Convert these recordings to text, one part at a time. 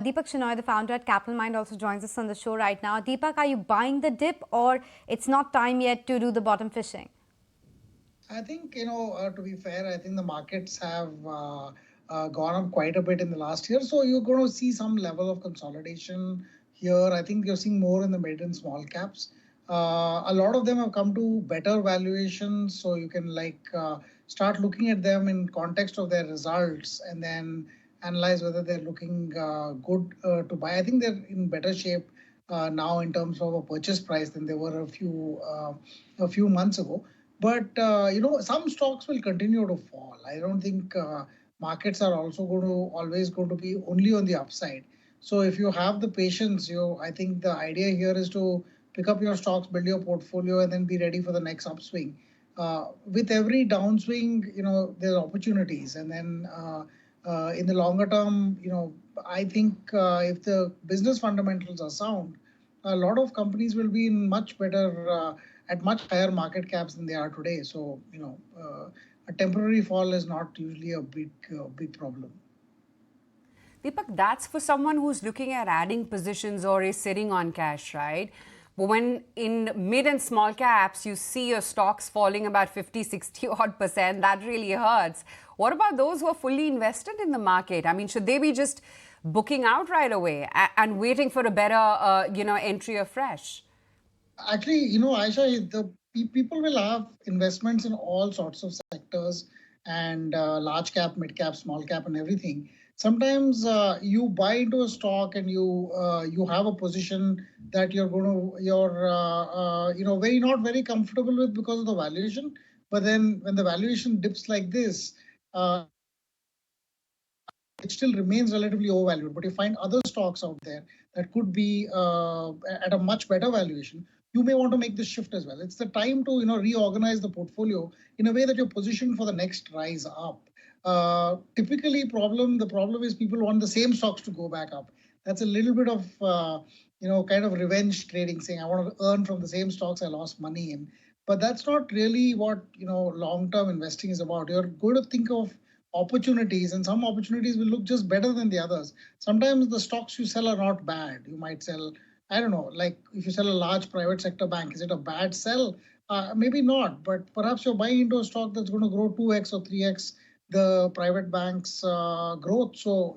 Deepak Shenoy, the founder at Capital Mind, also joins us on the show right now. Deepak, are you buying the dip or it's not time yet to do the bottom fishing? I think, to be fair, I think the markets have gone up quite a bit in the last year. So you're going to see some level of consolidation here. I think you're seeing more in the mid and small caps. A lot of them have come to better valuations. So you can start looking at them in context of their results and then analyze whether they're looking good to buy. I think they're in better shape now in terms of a purchase price than they were a few months ago. But some stocks will continue to fall. I don't think markets are also always going to be only on the upside. So if you have the patience, I think the idea here is to pick up your stocks, build your portfolio, and then be ready for the next upswing. With every downswing, there's opportunities, and then in the longer term, I think if the business fundamentals are sound, a lot of companies will be in much better at much higher market caps than they are today. So a temporary fall is not usually a big problem. Deepak, that's for someone who's looking at adding positions or is sitting on cash, right? But when in mid and small caps, you see your stocks falling about 50, 60 odd percent, that really hurts. What about those who are fully invested in the market? I mean, should they be just booking out right away and waiting for a better, entry afresh? Actually, Aisha, the people will have investments in all sorts of sectors and large cap, mid cap, small cap, and everything. Sometimes you buy into a stock and you have a position that you're very not very comfortable with because of the valuation. But then when the valuation dips like this, it still remains relatively overvalued. But you find other stocks out there that could be at a much better valuation. You may want to make this shift as well. It's the time to reorganize the portfolio in a way that you're positioned for the next rise up. Typically, the problem is people want the same stocks to go back up. That's a little bit of kind of revenge trading, saying I want to earn from the same stocks I lost money in. But that's not really what long-term investing is about. You're going to think of opportunities, and some opportunities will look just better than the others. Sometimes the stocks you sell are not bad. You might sell, I don't know, like if you sell a large private sector bank, is it a bad sell? Maybe not, but perhaps you're buying into a stock that's going to grow 2x or 3x the private bank's growth. So,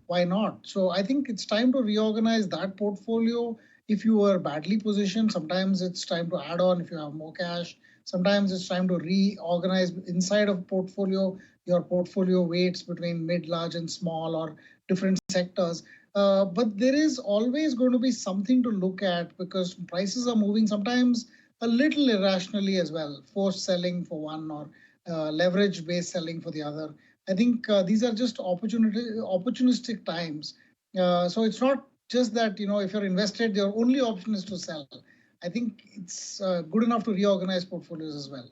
why not? So I think it's time to reorganize that portfolio. If you were badly positioned, sometimes it's time to add on if you have more cash. Sometimes it's time to reorganize inside of portfolio your portfolio weights between mid, large, and small or different sectors. But there is always going to be something to look at because prices are moving sometimes a little irrationally as well. Forced selling for one or leverage-based selling for the other. I think these are just opportunistic times. So it's not just that if you're invested, your only option is to sell. I think it's good enough to reorganize portfolios as well.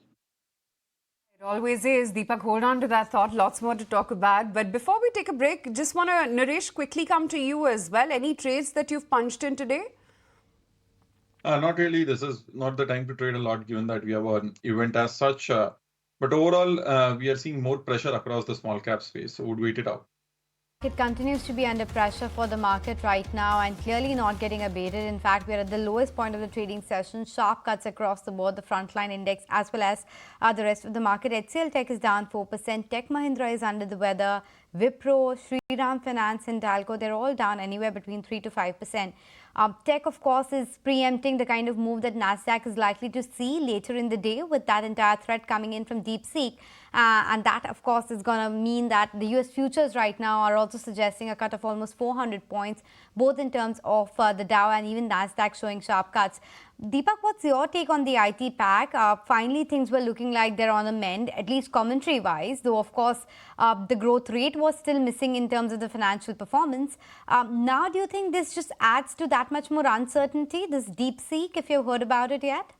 It always is. Deepak, hold on to that thought. Lots more to talk about. But before we take a break, just want to, Naresh, quickly come to you as well. Any trades that you've punched in today? Not really. This is not the time to trade a lot given that we have an event as such. But overall, we are seeing more pressure across the small cap space. So would wait it out. It continues to be under pressure for the market right now and clearly not getting abated. In fact, we're at the lowest point of the trading session. Sharp cuts across the board, the frontline index as well as the rest of the market. HCL Tech is down 4%. Tech Mahindra is under the weather. Wipro, Shriram Finance and Dalco, they're all down anywhere between 3 to 5%. Tech, of course, is preempting the kind of move that Nasdaq is likely to see later in the day with that entire threat coming in from DeepSeek. And that, of course, is going to mean that the US futures right now are also suggesting a cut of almost 400 points, both in terms of the Dow and even Nasdaq showing sharp cuts. Deepak, what's your take on the IT pack? Finally, things were looking like they're on a mend, at least commentary-wise, though, of course, the growth rate was still missing in terms of the financial performance. Now, do you think this just adds to that much more uncertainty, this DeepSeek, if you've heard about it yet?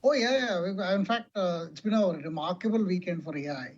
Oh, yeah. In fact, it's been a remarkable weekend for AI.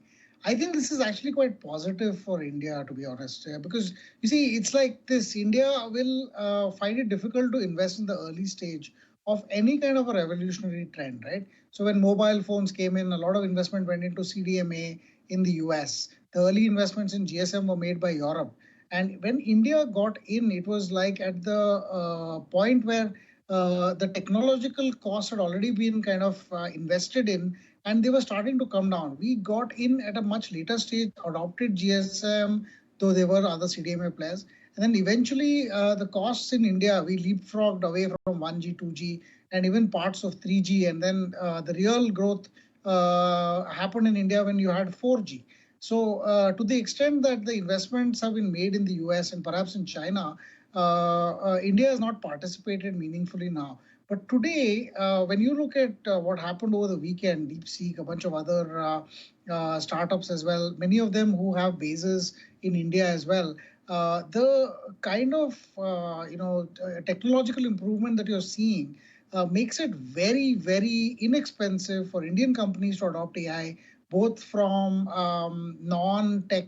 I think this is actually quite positive for India, to be honest, because you see, it's like this. India will find it difficult to invest in the early stage of any kind of a revolutionary trend, right? So when mobile phones came in, a lot of investment went into CDMA in the US. The early investments in GSM were made by Europe. And when India got in, it was like at the point where the technological costs had already been kind of invested in, and they were starting to come down. We got in at a much later stage, adopted GSM, though there were other CDMA players. And then eventually, the costs in India, we leapfrogged away from 1G, 2G, and even parts of 3G. And then the real growth happened in India when you had 4G. So, to the extent that the investments have been made in the US and perhaps in China, India has not participated meaningfully now. But today, when you look at what happened over the weekend, DeepSeek, a bunch of other startups as well, many of them who have bases in India as well, the kind of technological improvement that you're seeing makes it very, very inexpensive for Indian companies to adopt AI, both from non-tech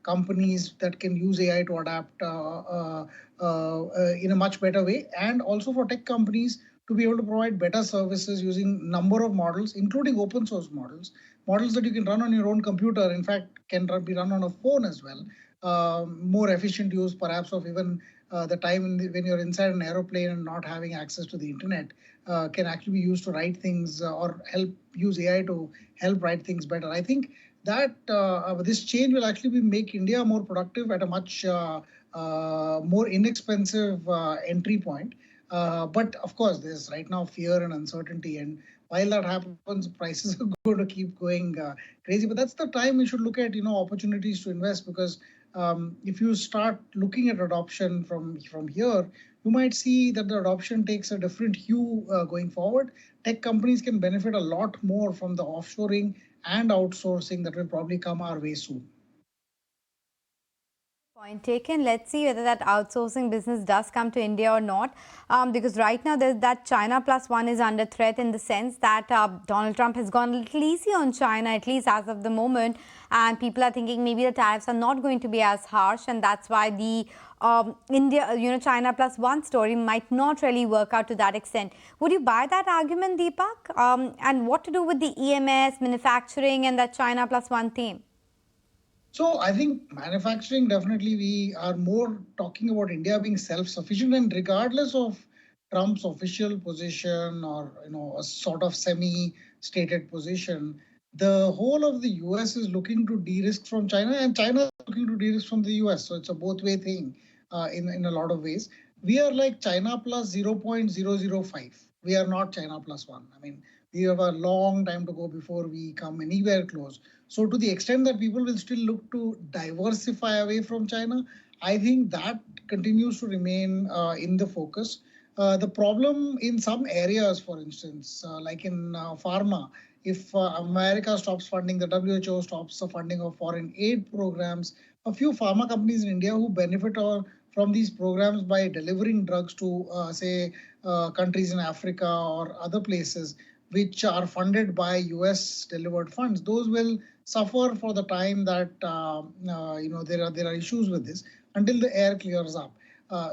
companies that can use AI to adapt in a much better way, and also for tech companies to be able to provide better services using number of models, including open source models, models that you can run on your own computer, in fact, can be run on a phone as well. More efficient use perhaps of even the time when you're inside an aeroplane and not having access to the internet can actually be used to write things or help use AI to help write things better. I think that this change will actually make India more productive at a much more inexpensive entry point. But of course, there's right now fear and uncertainty, and while that happens, prices are going to keep going crazy. But that's the time we should look at opportunities to invest, because if you start looking at adoption from here, you might see that the adoption takes a different hue going forward. Tech companies can benefit a lot more from the offshoring and outsourcing that will probably come our way soon. Point taken. Let's see whether that outsourcing business does come to India or not. Because right now that China plus one is under threat, in the sense that Donald Trump has gone a little easy on China, at least as of the moment. And people are thinking maybe the tariffs are not going to be as harsh. And that's why the China plus one story might not really work out to that extent. Would you buy that argument, Deepak? And what to do with the EMS, manufacturing, and that China plus one theme? So I think manufacturing, definitely we are more talking about India being self-sufficient, and regardless of Trump's official position or a sort of semi-stated position, the whole of the US is looking to de-risk from China, and China is looking to de-risk from the US. So it's a both-way thing in a lot of ways. We are like China plus 0.005. We are not China plus one. I mean, we have a long time to go before we come anywhere close. So to the extent that people will still look to diversify away from China, I think that continues to remain in the focus. The problem in some areas, for instance, like in pharma, if America stops funding, the WHO stops the funding of foreign aid programs, a few pharma companies in India who benefit from these programs by delivering drugs to, say, countries in Africa or other places, which are funded by US delivered funds, those will suffer for the time that there are issues with this until the air clears up.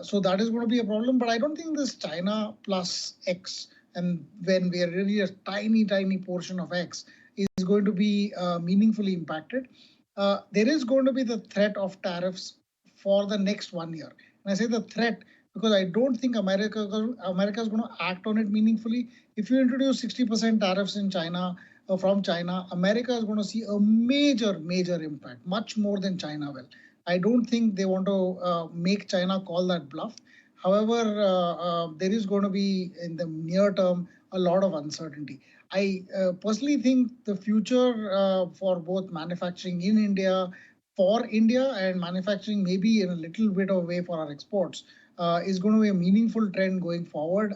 So that is going to be a problem. But I don't think this China plus X, and when we are really a tiny portion of X, is going to be meaningfully impacted. There is going to be the threat of tariffs for the next 1 year. And I say the threat because I don't think America is going to act on it meaningfully. If you introduce 60% tariffs in China, from China, America is going to see a major impact, much more than China will. I don't think they want to make China call that bluff. However, there is going to be, in the near term, a lot of uncertainty. I personally think the future for both manufacturing in India, for India, and manufacturing maybe in a little bit of a way for our exports is going to be a meaningful trend going forward.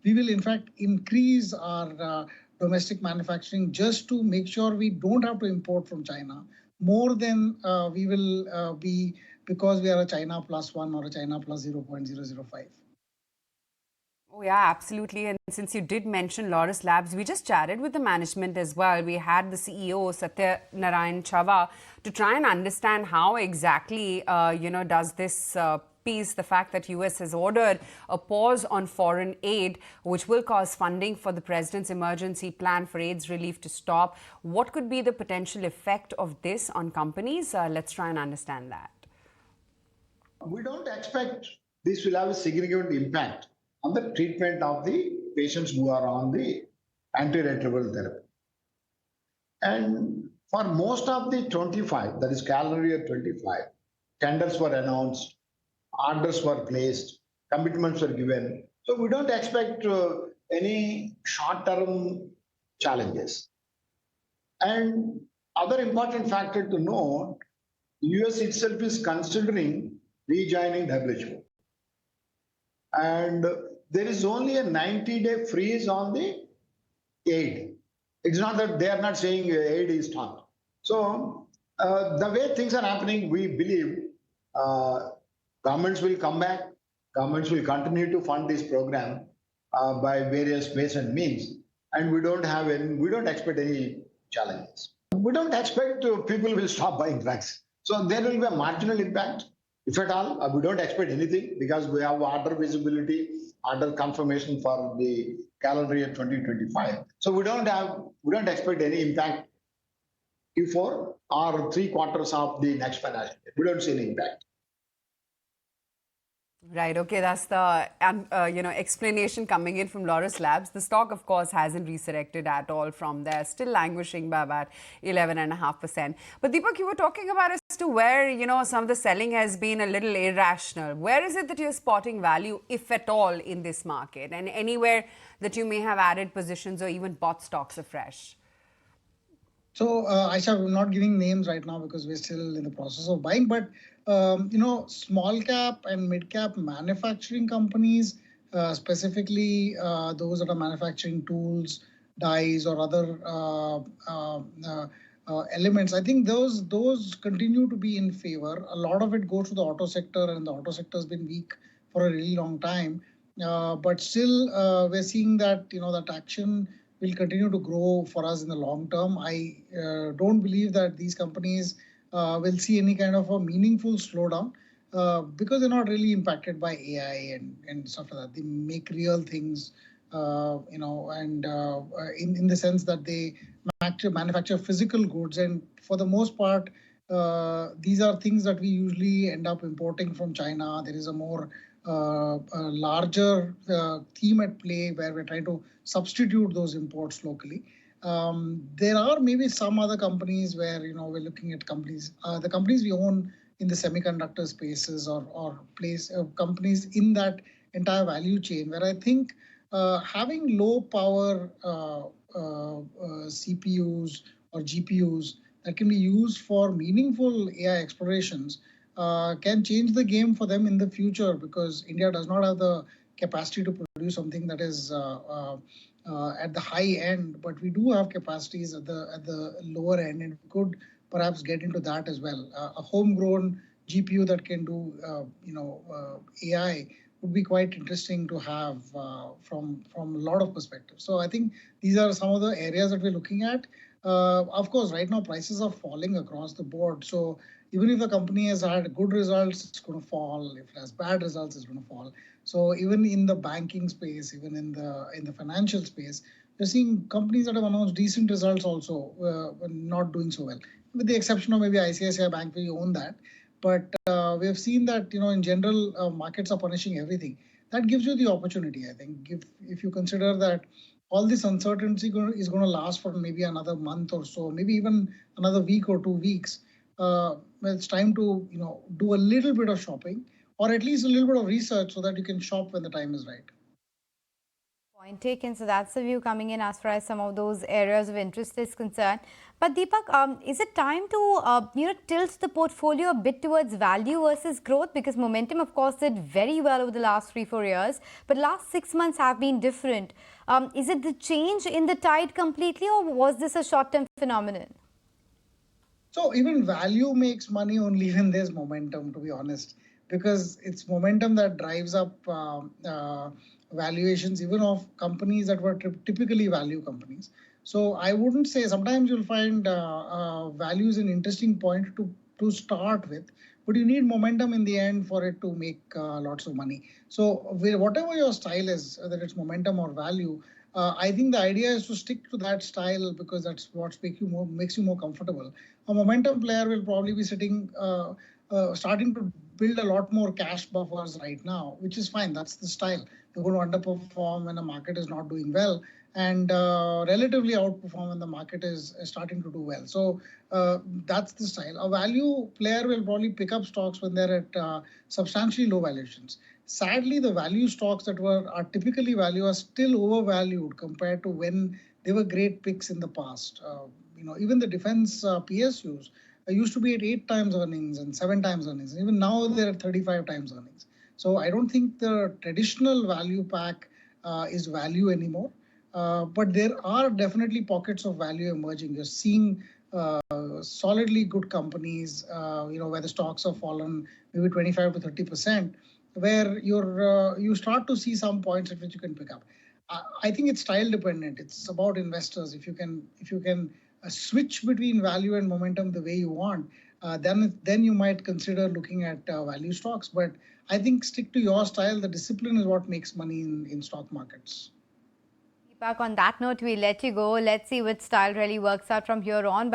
We will, in fact, increase our domestic manufacturing just to make sure we don't have to import from China more than we will be because we are a China plus one or a China plus 0.005. Oh, yeah, absolutely. And since you did mention Laurus Labs, we just chatted with the management as well. We had the CEO, Satya Narayan Chava, to try and understand how exactly, does this piece, the fact that US has ordered a pause on foreign aid, which will cause funding for the president's emergency plan for AIDS relief to stop. What could be the potential effect of this on companies? Let's try and understand that. We don't expect this will have a significant impact on the treatment of the patients who are on the antiretroviral therapy. And for most of the 25, that is calendar year 25, tenders were announced, orders were placed, commitments were given. So we don't expect any short-term challenges. And other important factor to note, US itself is considering rejoining WHO. And there is only a 90-day freeze on the aid. It's not that they are not saying aid is stopped. So the way things are happening, we believe governments will come back. Governments will continue to fund this program by various ways and means, and we don't expect any challenges. We don't expect people will stop buying drugs. So there will be a marginal impact, if at all. We don't expect anything because we have order visibility, order confirmation for the calendar year 2025. So we don't expect any impact Q4 or 3 quarters of the next financial year. We don't see any impact. Right. Okay. That's the explanation coming in from Laurus Labs. The stock, of course, hasn't resurrected at all from there, still languishing by about 11.5%. But Deepak, you were talking about as to where some of the selling has been a little irrational. Where is it that you're spotting value, if at all, in this market, and anywhere that you may have added positions or even bought stocks afresh? So, Aisha, we're not giving names right now because we're still in the process of buying. But, small cap and mid cap manufacturing companies, specifically those that are manufacturing tools, dies, or other elements, I think those continue to be in favor. A lot of it goes to the auto sector, and the auto sector has been weak for a really long time. But still, we're seeing that that action will continue to grow for us in the long term. I don't believe that these companies will see any kind of a meaningful slowdown because they're not really impacted by AI and stuff like that. They make real things, and in the sense that they manufacture physical goods. And for the most part, these are things that we usually end up importing from China. There is a more a larger theme at play where we're trying to substitute those imports locally. There are maybe some other companies where we're looking at companies, the companies we own in the semiconductor spaces or companies in that entire value chain, where I think having low power CPUs or GPUs that can be used for meaningful AI explorations can change the game for them in the future, because India does not have the capacity to produce something that is at the high end, but we do have capacities at the lower end, and we could perhaps get into that as well. A homegrown GPU that can do AI would be quite interesting to have from a lot of perspectives. So I think these are some of the areas that we're looking at. Of course, right now prices are falling across the board. So even if the company has had good results, it's going to fall. If it has bad results, it's going to fall. So even in the banking space, even in the financial space, we're seeing companies that have announced decent results also not doing so well, with the exception of maybe ICICI Bank, we own that. But we have seen that in general, markets are punishing everything. That gives you the opportunity, I think, if you consider that all this uncertainty is going to last for maybe another month or so, maybe even another week or 2 weeks. It's time to do a little bit of shopping, or at least a little bit of research, so that you can shop when the time is right. Point taken. So that's the view coming in as far as some of those areas of interest is concerned. But Deepak, is it time to tilt the portfolio a bit towards value versus growth? Because momentum, of course, did very well over the last 3-4 years, but last 6 months have been different. Is it the change in the tide completely, or was this a short-term phenomenon? So even value makes money only when there's momentum, to be honest, because it's momentum that drives up valuations even of companies that were typically value companies. So I wouldn't say, sometimes you'll find value is an interesting point to start with, but you need momentum in the end for it to make lots of money. So whatever your style is, whether it's momentum or value, I think the idea is to stick to that style, because that's what makes you more comfortable. A momentum player will probably be starting to build a lot more cash buffers right now, which is fine. That's the style. You're going to underperform when the market is not doing well, and relatively outperform when the market is starting to do well. So that's the style. A value player will probably pick up stocks when they're at substantially low valuations. Sadly, the value stocks that are typically value are still overvalued compared to when they were great picks in the past. Even the defense PSUs used to be at 8 times earnings and 7 times earnings. Even now they're at 35 times earnings. So I don't think the traditional value pack is value anymore. But there are definitely pockets of value emerging. You're seeing solidly good companies, where the stocks have fallen maybe 25 to 30%, where you start to see some points at which you can pick up. I think it's style dependent. It's about investors. If you can switch between value and momentum the way you want, then you might consider looking at value stocks. But I think stick to your style. The discipline is what makes money in stock markets. Deepak, on that note, we let you go. Let's see which style really works out from here on. But